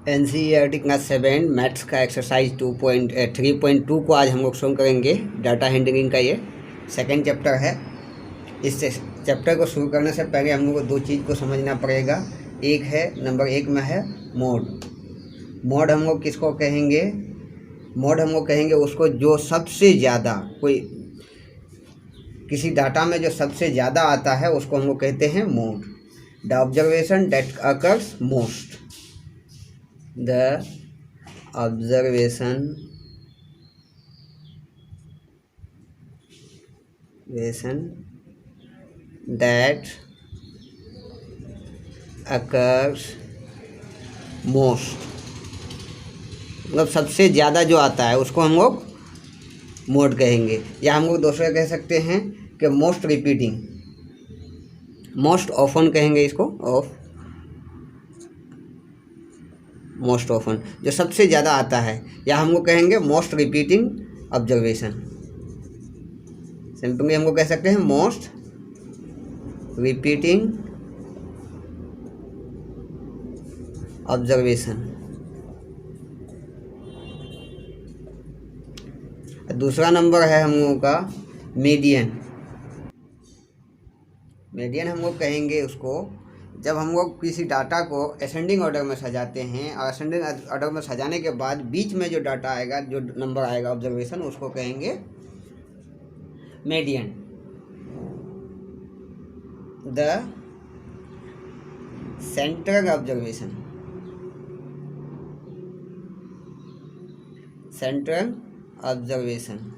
NCERT class 7 maths का exercise 3.2 को आज हम लोग शुरू करेंगे। डाटा हैंडलिंग का ये सेकंड चैप्टर है। इस चैप्टर को शुरू करने से पहले हम लोग को दो चीज़ को समझना पड़ेगा। एक है, नंबर एक में है मोड। मोड हम लोग किसको कहेंगे? मोड हम लोग कहेंगे उसको जो सबसे ज़्यादा कोई किसी डाटा में जो सबसे ज़्यादा आता है उसको हम लोग कहते हैं mode. The observation that occurs most, the observation that occurs most, मतलब सबसे ज़्यादा जो आता है उसको हम लोग मोड कहेंगे। या हम लोग दूसरा कह सकते हैं कि मोस्ट रिपीटिंग, मोस्ट ऑफन कहेंगे इसको, ऑफ मोस्ट ऑफन जो सबसे ज़्यादा आता है। या हम लोग कहेंगे मोस्ट रिपीटिंग ऑब्जर्वेशन। सिंपली हम लोग कह सकते हैं मोस्ट रिपीटिंग ऑब्जर्वेशन। दूसरा नंबर है हम लोगों का मीडियन। मीडियन हम लोग कहेंगे उसको जब हम लोग किसी डाटा को असेंडिंग ऑर्डर में सजाते हैं, और असेंडिंग ऑर्डर में सजाने के बाद बीच में जो डाटा आएगा, जो नंबर आएगा ऑब्जर्वेशन, उसको कहेंगे median. The central observation, central observation,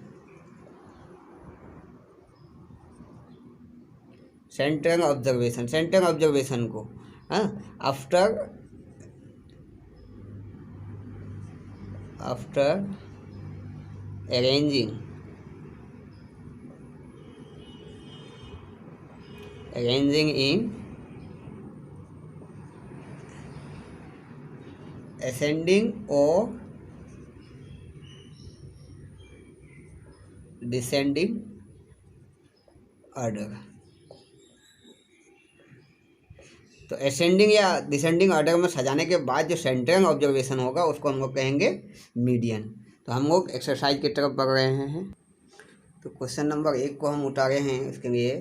central observation, central observation को after arranging in ascending or descending order। तो असेंडिंग या डिसेंडिंग ऑर्डर में सजाने के बाद जो सेंट्रल ऑब्जर्वेशन होगा उसको हम लोग कहेंगे मीडियन। तो हम लोग एक्सरसाइज की तरफ बढ़ रहे हैं। तो क्वेश्चन नंबर 1 को हम उतारे हैं। इसके लिए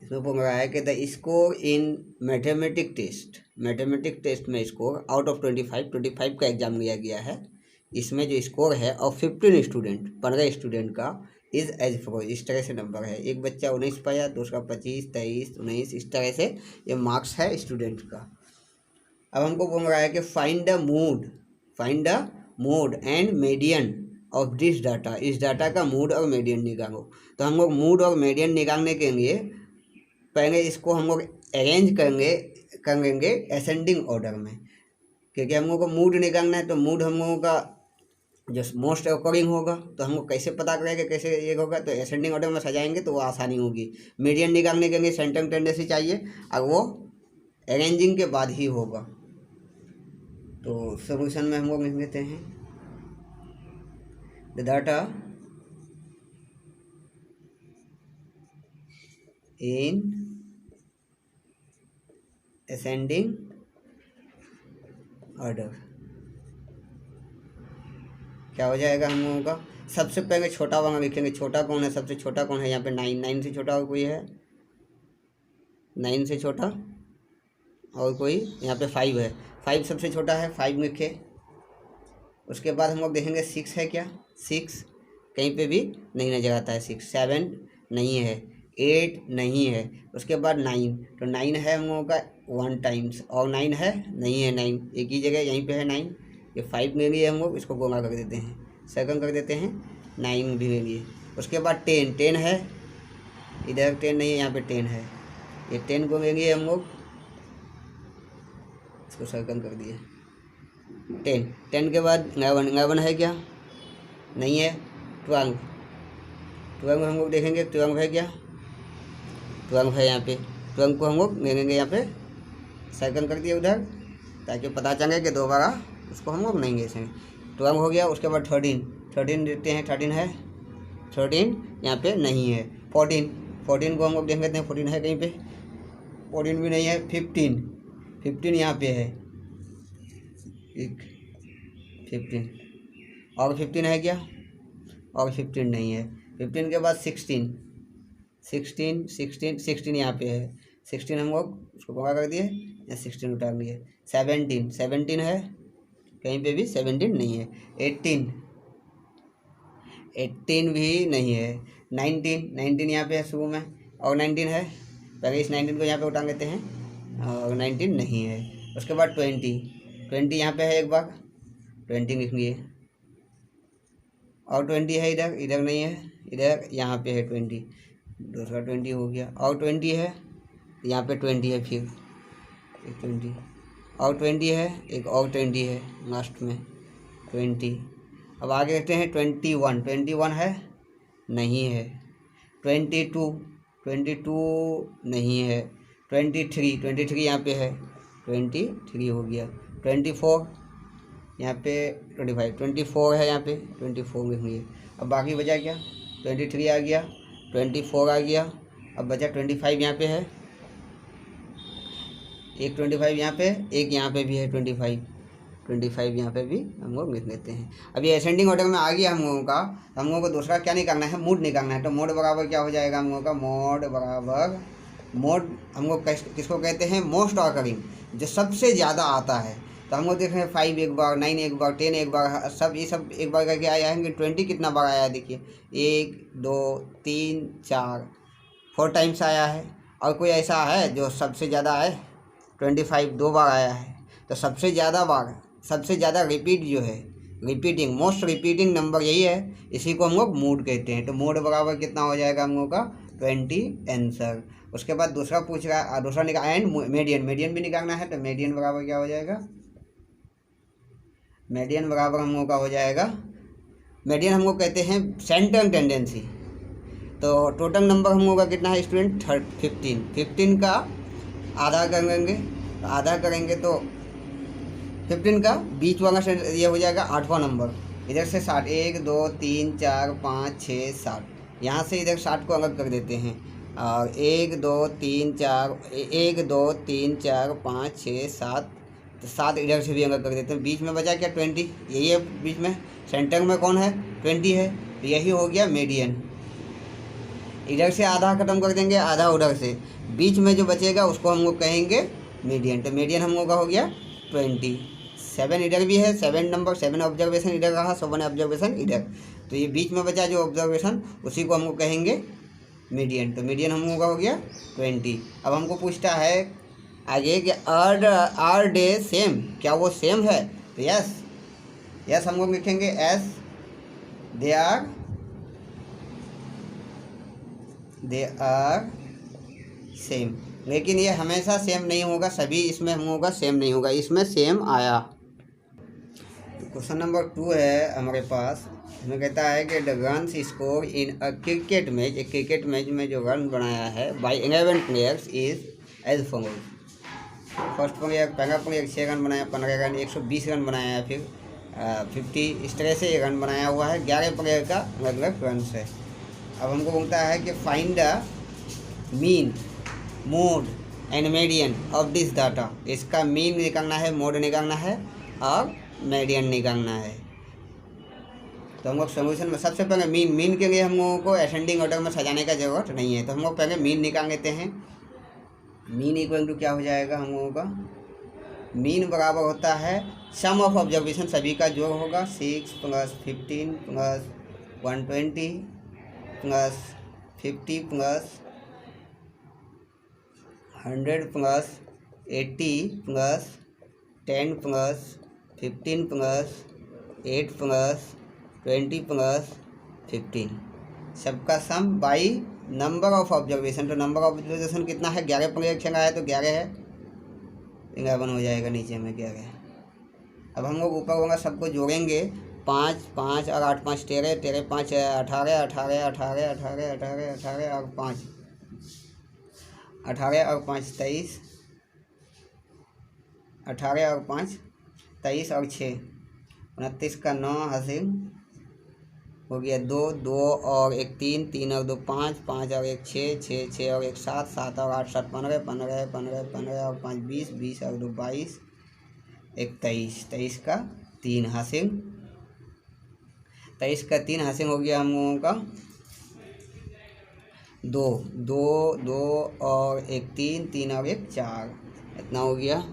इसमें बोल रहा है कि the score in mathematic test में स्कोर आउट ऑफ 25 का एग्जाम लिया गया है। इसमें जो स्कोर है ऑफ 15 स्टूडेंट, 15 स्टूडेंट का इज़ एज फॉलोज, इस तरह से नंबर है। एक बच्चा 19 पाया, दूसरा 25, 23, 19, इस तरह से ये मार्क्स है स्टूडेंट का। अब हमको बोल रहा है कि find the mode and median of this data, इस डाटा का मूड और मीडियन निकालो। तो हम लोग मूड और मीडियन निकालने के लिए पहले इसको हम लोग अरेंज कर लेंगे असेंडिंग ऑर्डर में, क्योंकि हम लोग को मूड निकालना है। तो मूड हम लोगों का जो मोस्ट अकॉर्डिंग होगा, तो हम लोग कैसे पता करेंगे कैसे ये होगा? तो असेंडिंग ऑर्डर में सजाएंगे तो वो आसानी होगी। मीडियन निकालने के लिए सेंट्रल टेंडेंसी चाहिए और वो अरेंजिंग के बाद ही होगा। तो सोल्यूशन में हम लोग लिख लेते हैं the data in ascending order. क्या हो जाएगा हम लोगों का? सबसे पहले छोटा वाला लिखेंगे। छोटा कौन है? सबसे छोटा कौन है यहाँ पे? 9 से छोटा और कोई है? 9 से छोटा और कोई? यहाँ पे 5 है। 5 सबसे छोटा है, 5 लिखे। उसके बाद हम लोग देखेंगे 6 है क्या? 6 कहीं पे भी नहीं नजर आता है। 6, 7 नहीं है, 8 नहीं है। उसके बाद 9, तो 9 है हम लोगों का 1 टाइम्स, और 9 है नहीं है। 9 एक ही जगह यहीं पे है 9। ये 5 ले लिए हम लोग, इसको गोला कर देते हैं, सर्कल कर देते हैं। 9 भी ले लिए। उसके बाद 10 है, इधर 10 नहीं है, यहाँ पे 10 है। ये 10 को ले लिए हम लोग, इसको सर्कल कर दिए। 10 के बाद 11 है क्या? नहीं है। 12 हम लोग देखेंगे, 12 है क्या? 12 है यहाँ पे। 12 को हम लोग ले लेंगे, यहाँ पे सर्कल कर दिए उधर, ताकि पता चले कि दोबारा उसको हम लोग नहीं घेसेंगे। 12 हो गया। उसके बाद 13 देते हैं। 13 है, 13 यहाँ पे नहीं है। 14 को हम लोग देख लेते हैं, 14 है कहीं पे? 14 भी नहीं है। 15 यहाँ पे है। एक 15 और 15 है क्या? और 15 नहीं है। 15 के बाद 16 यहाँ पे है। 16 हम लोग उसको पूरा कर दिए या 16 उतार दिए। 17 है, कहीं पे भी 17 नहीं है। 18 भी नहीं है। 19 यहाँ पे है शुरू में, और 19 है। पहले इस 19 को यहाँ पे उठा लेते हैं, और 19 नहीं है। उसके बाद 20 यहाँ पे है एक बार, 20 लिख लिए। और 20 है इधर, इधर नहीं है, इधर यहाँ पे है 20, दूसरा 20 हो गया। और 20 है यहाँ पे, 20 है, फिर एक 20 और 20 है, एक और 20 है लास्ट में 20। अब आगे कहते हैं 21 है, नहीं है। 22 नहीं है। 23 यहाँ पे है, 23 हो गया। 24 यहाँ पे, 24 है यहाँ पे, 24 लिखेंगे। अब बाकी बचा क्या? 23 आ गया, 24 आ गया, अब बचा 25 यहाँ पे है, एक 25 यहाँ पे, एक यहाँ पे भी है 25 यहाँ पे भी हम लोग लिख लेते हैं। अब ये असेंडिंग ऑर्डर में आ गया हम लोगों का। हम लोगों को दूसरा क्या निकालना है? मोड निकालना है। तो मोड बराबर क्या हो जाएगा हम लोगों का? मोड हम लोग किसको कहते हैं? मोस्ट ऑकरिंग, जो सबसे ज़्यादा आता है। तो हम लोग देख रहे हैं 5 एक बार, 9 एक बार, 10 एक बार, सब ये सब एक बार करके आया है। 20 कितना बार आया है देखिए, 1 2 3 4 4 टाइम्स आया है। और कोई ऐसा है जो सबसे ज़्यादा है? 25 2 बार आया है। तो सबसे ज़्यादा रिपीट जो है, रिपीटिंग, मोस्ट रिपीटिंग नंबर यही है, इसी को हम लोग मोड कहते हैं। तो मोड बराबर कितना हो जाएगा हम लोग का? 20 आंसर। उसके बाद दूसरा पूछ रहा है, दूसरा निकाल एंड मीडियन भी निकालना है। तो मीडियन बराबर क्या हो जाएगा? मीडियन बराबर हम लोग का हो जाएगा, मीडियन हम लोग कहते हैं सेंट्रल टेंडेंसी। तो टोटल नंबर हम लोग का कितना है स्टूडेंट? 15 का आधा करेंगे, आधा करेंगे तो 15 का बीच वाला ये हो जाएगा 8वां नंबर। इधर से 60, 1 2 3 4 5 6 7, यहाँ से इधर 60 को अलग कर देते हैं। और 1 2 3 4 5 6 7, तो 7 इधर से भी अलग कर देते हैं। बीच में बचा क्या? 20, यही है बीच में। सेंटर में कौन है? 20 है, तो यही हो गया मीडियन। इधर से आधा ख़त्म कर देंगे, आधा उधर से, बीच में जो बचेगा उसको हम लोग कहेंगे मीडियन। तो मीडियन हम लोग का हो गया 20। 7 इधर भी है, 7 नंबर, 7 ऑब्जर्वेशन इधर रहा, 7 ऑब्जर्वेशन इधर। तो ये बीच में बचा जो ऑब्जर्वेशन, उसी को हम लोग कहेंगे मीडियन। तो मीडियन हम लोग का हो गया 20। अब हमको पूछता है आगे कि आर डे सेम, क्या वो सेम है? तो यस हम लोग लिखेंगे एस, दे आर सेम। लेकिन ये हमेशा सेम नहीं होगा, सभी इसमें हम लोगों का सेम नहीं होगा, इसमें सेम आया। क्वेश्चन नंबर 2 है हमारे पास। हमें कहता है कि the runs score in a cricket match, एक क्रिकेट मैच में जो रन बनाया है by 11 players is as follows. First player, पहला प्लेयर 6 रन बनाया, 15 रन, 120 रन बनाया है, फिर 50, इस तरह से रन बनाया हुआ है। 11 प्लेयर का अलग अलग रन है। अब हमको बोलता है कि find the mean, mode and median of this data. इसका मीन निकालना है, मोड निकालना है और मीडियन निकालना है। तो हम लोग सोल्यूशन में सबसे पहले मीन के लिए हम लोगों को असेंडिंग ऑर्डर में सजाने का ज़रूरत नहीं है। तो हम लोग पहले मीन निकाल लेते हैं। मीन इक्वल टू क्या हो जाएगा हम लोगों का? मीन बराबर होता है सम ऑफ ऑब्जर्वेशन, सभी का जो होगा 6 + 15 + 120 + 50 + 100 + 80 + 10 + 15 + 8 + 20 + 15, सबका सम बाई नंबर ऑफ ऑब्जर्वेशन। तो नंबर ऑफ ऑब्जर्वेशन कितना है? 11 प्लेयर खेला है, तो 11 है, 11 हो जाएगा नीचे में 11। अब हम लोग ऊपर होगा सबको जोड़ेंगे, 5 5 और 8 5 13, 13 5 18, 18 18 18 18 18 और 5 18 और 5 23, 18 और 5 23 और 6 29 का 9 हासिल हो गया। 2 2 और 1 3, 3 और 2 5, 5 और 1 6, 6 6 और 1 7, 7 और 8 7 15, 15 15 15 और 5 20, 20 और 2 22, एक 23, 23 का 3 हासिल, 23 का 3 हासिल हो गया हम लोगों का 2, 2, 2 और एक 3, 3 और एक 4, इतना हो गया।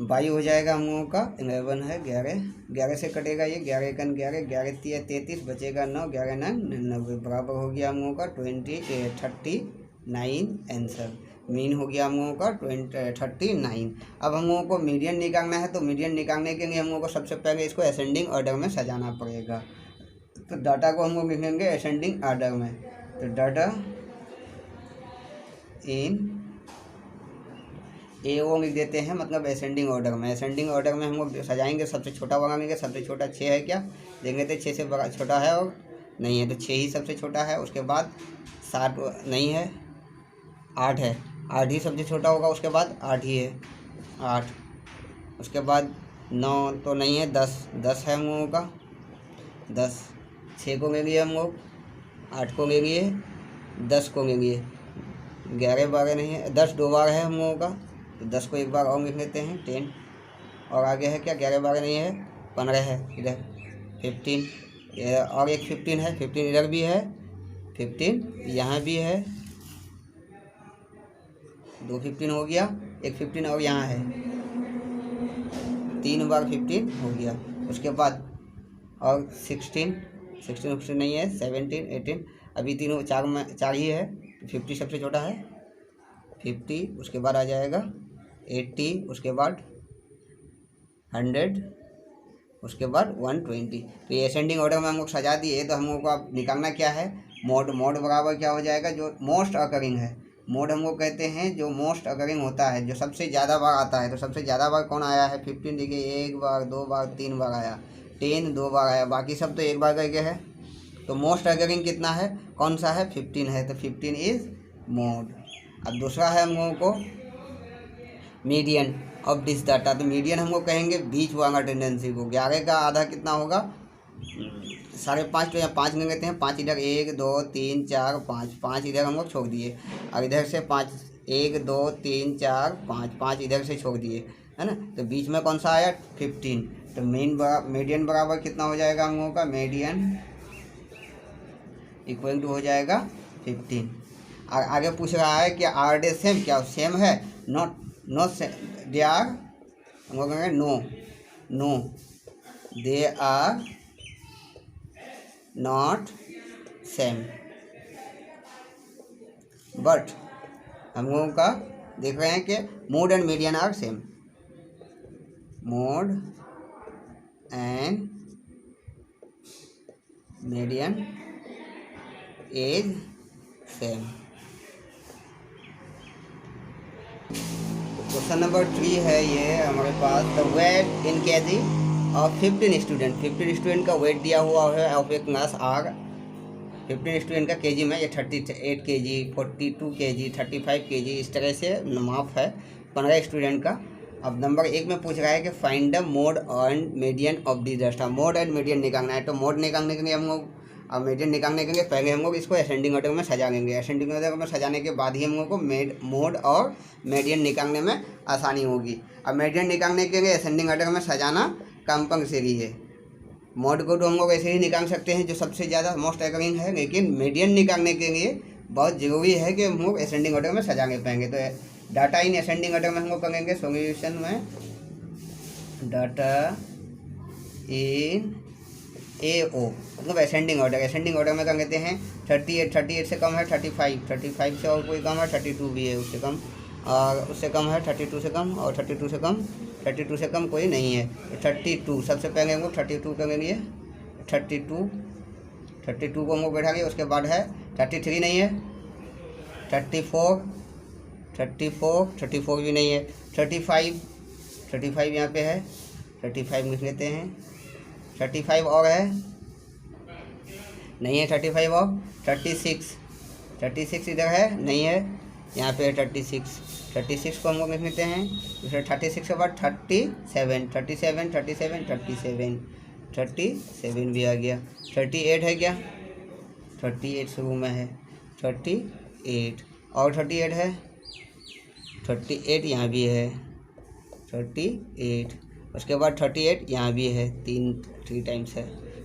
22 हो जाएगा हम लोगों का, 11 है 11, 11 से कटेगा ये, 11 1 11, 11 3 33, बचेगा 9, 11 9 99, बराबर हो गया हम लोगों का 39 आंसर। मीन हो गया हम लोगों का 39। अब हम लोगों को मीडियन निकालना है, तो मीडियन निकालने के लिए हम लोगों को सबसे पहले इसको असेंडिंग ऑर्डर में सजाना पड़ेगा। तो डाटा को हम लोग लिखेंगे असेंडिंग ऑर्डर में। तो डाटा इन ए वो लिख देते हैं, मतलब असेंडिंग ऑर्डर में। असेंडिंग ऑर्डर में हम लोग सजाएंगे, सबसे छोटा वाला लेंगे, सबसे छोटा 6 है क्या, देंगे तो 6 से बड़ा छोटा है और नहीं है, तो 6 ही सबसे छोटा है। उसके बाद 7 नहीं है, 8 है, 8 ही सबसे छोटा होगा, उसके बाद 8 ही है 8। उसके बाद 9 तो नहीं है, 10 है हम लोगों का 10, 6 को ले लिए हम लोग, 8 को ले लिए, 10 को ले लिए, 11 12 नहीं है, 10 2 बार है हम लोगों का, तो 10 को एक बार और लिख लेते हैं 10। और आगे है क्या, 11 12 नहीं है, 15 है, इधर 15 और एक 15 है, 15 इधर भी है, 15 यहाँ भी है, 2 15 हो गया, एक 15 और यहाँ है, 3 बार 15 हो गया। उसके बाद और 16 नहीं है, 17 18, अभी तीनों 4 में 4 ही है, 50 सबसे छोटा है 50। उसके बाद आ जाएगा 80, उसके बाद 100, उसके बाद 120। तो ये असेंडिंग ऑर्डर में हम लोग सजा दिए। तो हम लोग को अब निकालना क्या है, मोड। मोड बराबर क्या हो जाएगा, जो मोस्ट अकरिंग है। मोड हम लोग कहते हैं जो मोस्ट अकरिंग होता है, जो सबसे ज़्यादा बार आता है। तो सबसे ज़्यादा बार कौन आया है, 15 देखिए, 1 बार 2 बार 3 बार आया, 10 2 बार आया, बाकी सब तो 1 बार करके है। तो मोस्ट अकरिंग कितना है, कौन सा है, 15 है, तो 15 इज़ मोड। अब दूसरा है हम लोगों को मीडियन ऑफ दिस डाटा। तो मीडियन हम लोग कहेंगे बीच वाला टेंडेंसी को। 11 का आधा कितना होगा, 5.5, तो यहाँ 5 ले लेते हैं, 5 इधर, 1 2 3 4 5, 5 इधर हम लोग छोड़ दिए, और इधर से 5, 1 2 3 4 5, 5 इधर से छोड़ दिए, है ना। तो बीच में कौन सा आया, 15। तो मीडियन बराबर कितना हो जाएगा हम लोगों का, मीडियन इक्वल टू हो जाएगा 15। और आगे पूछ रहा है कि आर डे सेम, क्या सेम है, नॉट दे आर, हम लोग कहेंगे no they are not same, but हम लोगों का देख रहे हैं कि mode and median are same, mode and median is same. Question number 3 है ये हमारे पास, the wait in KG of 15 student. 15 student का वेट दिया हुआ है of A class are. 15 student का केजी में ये 38 केजी, 42 केजी, 35 केजी, इस तरह से माप है 15 स्टूडेंट का। अब नंबर 1 में पूछ रहा है कि find the mode and median of this data. Mode and median निकालना है। तो मोड निकालने के लिए हम लोग, अब मीडियन निकालने के लिए पहले हम लोग इसको असेंडिंग ऑर्डर में सजा लेंगे। असेंडिंग ऑर्डर में सजाने के बाद ही हम लोग को मोड और मीडियन निकालने में आसानी होगी। अब मीडियन निकालने के लिए असेंडिंग ऑर्डर में सजाना कंपल्सरी है। मोड को तो हम लोग ऐसे ही निकाल सकते हैं जो सबसे ज़्यादा मोस्ट अकरिंग है, लेकिन मीडियन निकालने के लिए बहुत ज़रूरी है कि हम लोग असेंडिंग ऑर्डर में सजा ले पाएंगे। तो डाटा इन असेंडिंग ऑर्डर में हम लोग करेंगे सॉल्यूशन में, डाटा इन AO मतलब असेंडिंग ऑर्डर। असेंडिंग ऑर्डर में कर लेते हैं 38 से कम है 35 से और कोई कम है 32 भी है, उससे कम, और उससे कम है 32 से कम, और 32 से कम कोई नहीं है। 32 सबसे पहले हम लोग 32 करेंगे, 32 को हम लोग बैठा लिए। उसके बाद है 33 नहीं है, 34 भी नहीं है, 35 यहाँ पे है, 35 लिख लेते हैं। 35 और है, नहीं है 35 और 36 इधर है, नहीं है, यहाँ पे है 36 को हम लोग लिख लेते हैं। दूसरे 36 के बाद 37 भी आ गया। 38 है क्या, 38 शुरू में है, 38 और 38 है, 38 यहाँ भी है, 38। उसके बाद 38 यहाँ भी है, 3 टाइम्स है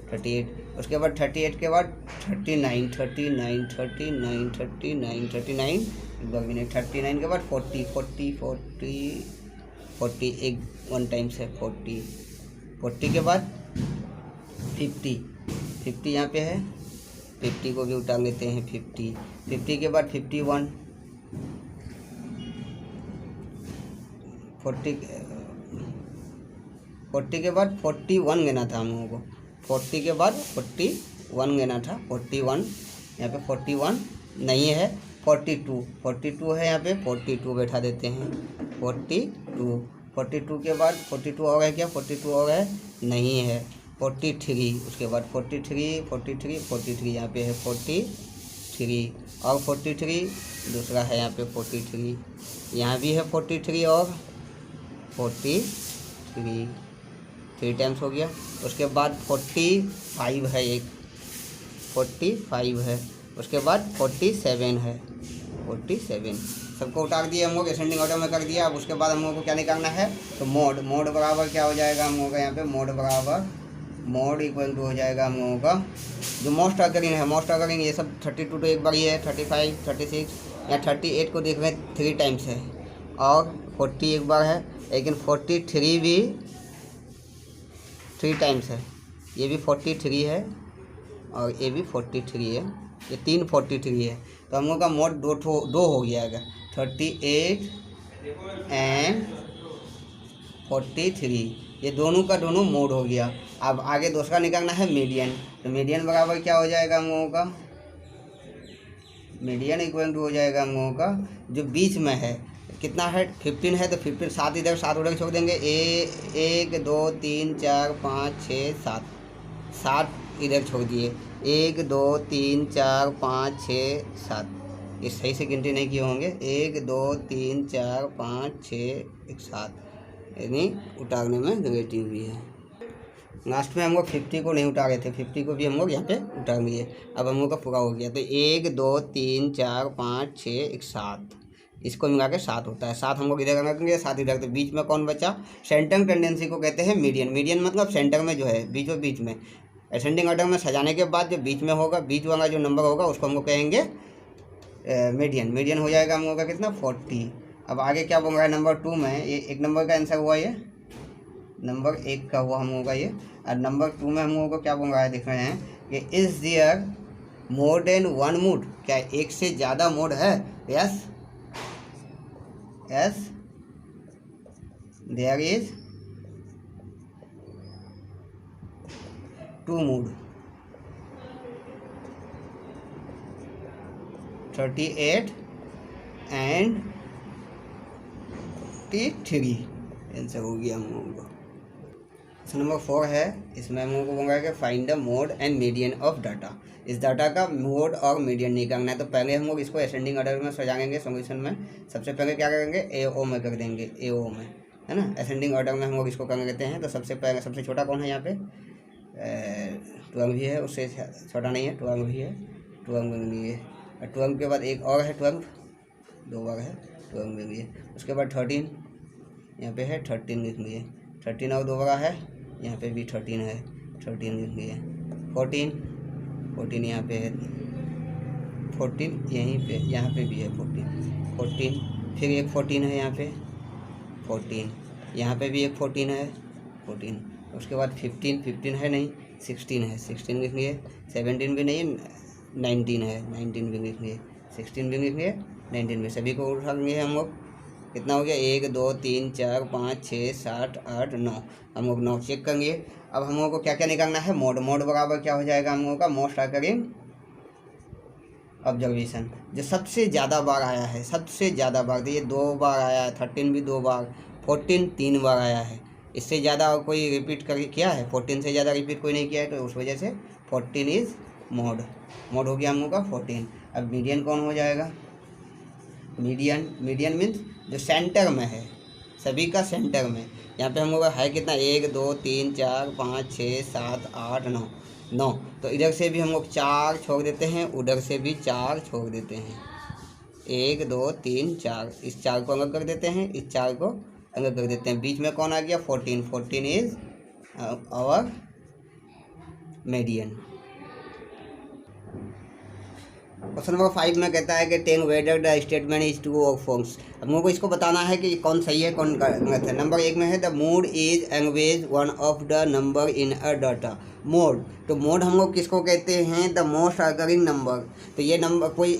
38। उसके बाद 38 के बाद 39 39 39 39 39 एक बार भी नहीं, 39 के बाद 40 40 40 40 एक 1 टाइम्स है 40। 40 के बाद 50 50 यहाँ पे है, 50 को भी उतार लेते हैं 50। 50 के बाद 51 40 के बाद 41 गिना था हम लोगों को, 40 के बाद 41 गिना था 41। यहाँ पे 41 नहीं है, 42 है यहाँ पे, 42 बैठा देते हैं 42 के बाद 42 और है क्या, 42 और है नहीं है, 43 उसके बाद 43 यहाँ पे है 43 और 43 दूसरा है यहाँ पे 43, यहाँ भी है 43 और 43 3 टाइम्स हो गया। उसके बाद 45 है, एक 45 है। उसके बाद 47 है 47। सबको उतार दिया हम लोग, असेंडिंग ऑर्डर में कर दिया। अब उसके बाद हम लोगों को क्या निकालना है, तो मोड बराबर क्या हो जाएगा हम लोगों का, यहाँ पे मोड इक्वल टू हो जाएगा हम लोगों का जो मोस्ट अकरिंग ये सब 32 तो एक बार ही है, 35 36 या 38 को देख रहे हैं 3 टाइम्स है और 40 एक बार है, लेकिन 43 भी 3 टाइम्स है। ये भी 43 है और ये भी 43 है, ये 3 43 है। तो हम लोग का मोड दो हो गया है, 38 एंड 43, ये दोनों का दोनों मोड हो गया। अब आगे दूसरा निकालना है मीडियन। तो मीडियन बराबर क्या हो जाएगा हम लोगों का, मीडियन इक्वल टू हो जाएगा हम लोगों का जो बीच में है, कितना है 15 है, तो 15 7 इधर 7 उधर छोड़ देंगे, 1 2 3 4 5 6 7 7 इधर छोड़ दिए, 1 2 3 4 5 6 7, ये सही से गिनती नहीं किए होंगे, 1 2 3 4 5 6 7, यानी उतारने में नेगेटिव भी है। लास्ट में हम लोग 50 को नहीं उतारे थे, 50 को भी हम लोग यहाँ पे उतार लिए। अब हम लोग का पूरा हो गया, तो 1 2 3 4 5 6 7, इसको मिला के 7 होता है। 7 हम लोग इधर रखेंगे, 7 इधर, तो बीच में कौन बचा, सेंटरिंग टेंडेंसी को कहते हैं मीडियन मतलब सेंटर में जो है, बीच में असेंडिंग ऑर्डर में सजाने के बाद जो बीच में होगा, बीच वाला जो नंबर होगा उसको हम लोग कहेंगे मीडियन हो जाएगा हम लोग का कितना 40। अब आगे क्या बोल रहा है नंबर 2 में, ये एक नंबर का आंसर हुआ, ये नंबर 1 का हुआ हम लोगों का ये। और नंबर 2 में हम लोगों को क्या बोल रहा है, देख रहे हैं कि is there more than 1 mode, क्या एक से ज़्यादा मोड है, yes there is 2 mode, 38 and 43 answer हो गया हम लोगों को। नंबर 4 है, इसमें हम लोगों को बोला है कि find the mode and median of data. इस डाटा का मोड और मीडियन निकालना है। तो पहले हम लोग इसको असेंडिंग ऑर्डर में सजाएंगे सॉल्यूशन में। सबसे पहले क्या करेंगे, AO में कर देंगे, AO में, है ना, असेंडिंग ऑर्डर में हम लोग इसको कर लेते हैं। तो सबसे पहले सबसे छोटा कौन है यहाँ पे, 12 भी है, उससे छोटा नहीं है, 12 भी है, 12 भी है, और 12 के बाद एक और है 12, 2 बार है, 12 भी है। उसके बाद 13 यहाँ पे है, 13 लिख लिए, 13 और 2 बार है, यहाँ पे भी 13 है, 13 लिख लिए। 14 यहाँ पे है, 14 यहीं पे, यहाँ पे भी है 14, फिर एक 14 है यहाँ पे, 14 यहाँ पे भी एक 14 है, 14। उसके बाद 15 है नहीं, 16 है, 16 लिख लिए। 17 भी नहीं, 19 है, 19 भी लिख लिए, 16 भी लिख लिए, 19 भी। सभी को उठा लेंगे हम लोग, कितना हो गया, 1 2 3 4 5 6 7 8 9, हम लोग 9 चेक करेंगे। अब हम लोगों को क्या क्या निकालना है, मोड बराबर क्या हो जाएगा हम लोगों का, मोस्ट अकरिंग ऑब्जर्वेशन, जो सबसे ज़्यादा बार आया है, सबसे ज़्यादा बार, तो ये 2 बार आया है, 13 भी 2 बार, 14 3 बार आया है। इससे ज़्यादा और कोई रिपीट कर किया है, 14 से ज़्यादा रिपीट कोई नहीं किया है, तो उस वजह से 14 इज़ मोड हो गया हम लोग का 14। अब मीडियन कौन हो जाएगा, मीडियन मीन्स जो सेंटर में है, सभी का सेंटर में। यहाँ पे हम लोग है कितना, 1 2 3 4 5 6 7 8 9, तो इधर से भी हम लोग 4 छोड़ देते हैं, उधर से भी 4 छोड़ देते हैं, 1 2 3 4, इस 4 को अलग कर देते हैं, इस 4 को अंक कर देते हैं। बीच में कौन आ गया 14, 14 is our median. Question number 5 में कहता है कि take whether the statement is true और फॉल्स। हम लोगों को इसको बताना है कि कौन सही है कौन गलत है। नंबर 1 में है द मोड इज एंगवेज one of the number in a data. Mode, तो मोड हम लोग किसको कहते हैं, द मोस्ट अकरिंग नंबर। तो ये नंबर कोई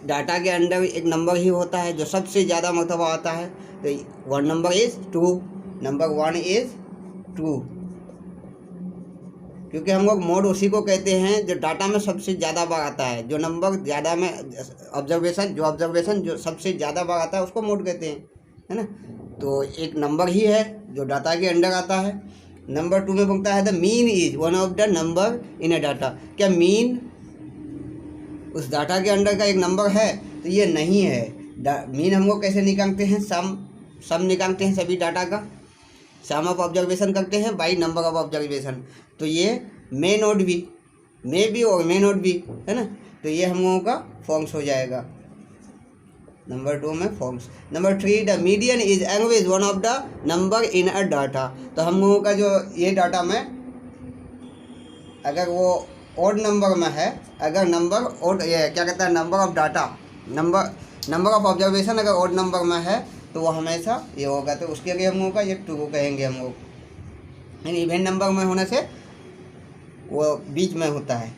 डाटा के अंदर एक नंबर ही होता है जो सबसे ज़्यादा मरतबा आता है। तो one number is true, number 1 is true, क्योंकि हम लोग मोड उसी को कहते हैं जो डाटा में सबसे ज़्यादा बार आता है। जो नंबर ज़्यादा में ऑब्जर्वेशन जो सबसे ज़्यादा बार आता है उसको मोड कहते हैं, है ना। तो एक नंबर ही है जो डाटा के अंदर आता है। नंबर 2 में बोलता है the mean is one of the number in a data. क्या मीन उस डाटा के अंदर का एक नंबर है? तो ये नहीं है। मीन हम लोग कैसे निकालते हैं, सम निकालते हैं सभी डाटा का, सम ऑफ ऑब्जर्वेशन करते हैं बाई नंबर ऑफ ऑब्जर्वेशन। तो ये may not be, may be और मे नॉट बी, है ना। तो ये हम लोगों का फॉल्स हो जाएगा, नंबर 2 में falls. Number 3 the median is एंगवेज one of the number in a data. तो हम लोगों का जो ये डाटा में अगर वो ओड नंबर में है, अगर नंबर ओड ये क्या कहता है number of data, number of observation अगर ओड नंबर में है तो वो हमेशा ये होगा। तो उसके लिए हम लोगों का ये ट्रू कहेंगे हम लोग। इवेंट नंबर में होने से वो बीच में होता है।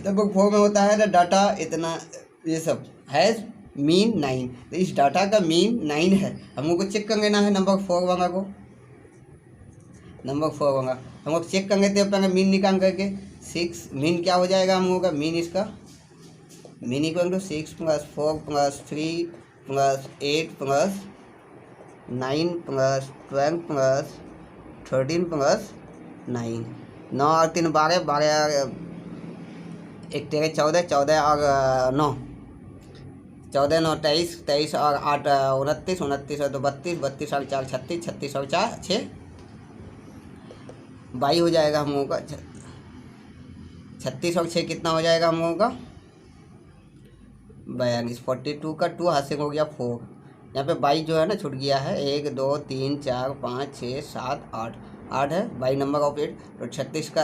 नंबर 4 में होता है द डाटा इतना ये सब हैज़ मीन 9। तो इस डाटा का मीन 9 है। हम लोग को चेक कर लेना है नंबर 4 वाला को, नंबर 4 वाला हम लोग चेक कर लेते हैं पहले मीन निकाल करके। 6 मीन क्या हो जाएगा हम लोगों का, मीन इसका मीन इक्वल टू 6 + 4 + 3 + 8 + 9 + 12 + 13 + 9, 9 और 3 12, 12 1 13 14, 14 और 9 14 9 23, 23 और 8 29, 29 और 2 32, 32 और 4 36, 36 और 4 6 22 हो जाएगा हम लोगों का। 36 और 6 कितना हो जाएगा हम लोगों का 42। 42 का 2 हाथ से हो गया 4, यहाँ पे 22 जो है ना छूट गया है। 1 2 3 4 5 6 7 8 है 22 नंबर ऑफ 8। तो 36 का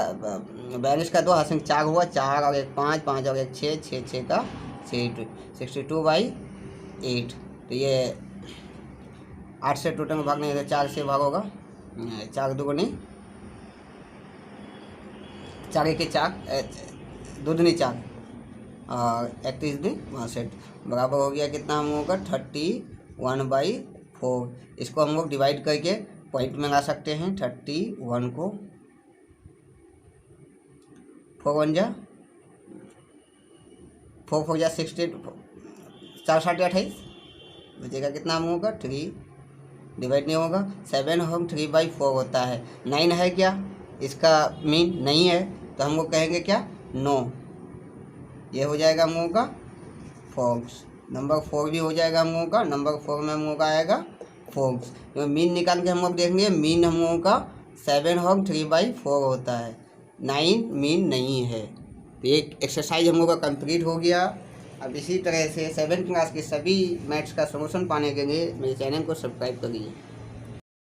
42 का 2 हाथ से 4 हुआ, 4 और 1 5, 5 और 1 6, 6 6 का 62/8। तो ये 8 से टोटल में भाग नहीं है, 4 से भाग होगा। 4 दूनी 4 1 4, 2 दूनी 4 और 31 दूनी 62 बराबर हो गया कितना हम लोगों का 31/4। इसको हम लोग डिवाइड करके पॉइंट में ला सकते हैं। 31 को 4 1 जा 4 4 जा 60, 4 7 28 बचेगा कितना हम लोगों का 3 डिवाइड नहीं होगा। 7 हम 3/4 होता है। 9 है क्या इसका मीन नहीं है, तो हम लोग कहेंगे क्या नो। ये हो जाएगा हम लोगों का फॉल्स। नंबर 4 भी हो जाएगा हम लोगों का। नंबर 4 में हम लोगों का आएगा फॉल्स। तो मीन निकाल के हम लोग देखेंगे, मीन हम लोगों का 7 हम 3/4 होता है, 9 मीन नहीं है। तो एक एक्सरसाइज हम लोग का कंप्लीट हो गया। अब इसी तरह से 7th क्लास के सभी मैथ्स का सलूशन पाने के लिए मेरे चैनल को सब्सक्राइब करिए।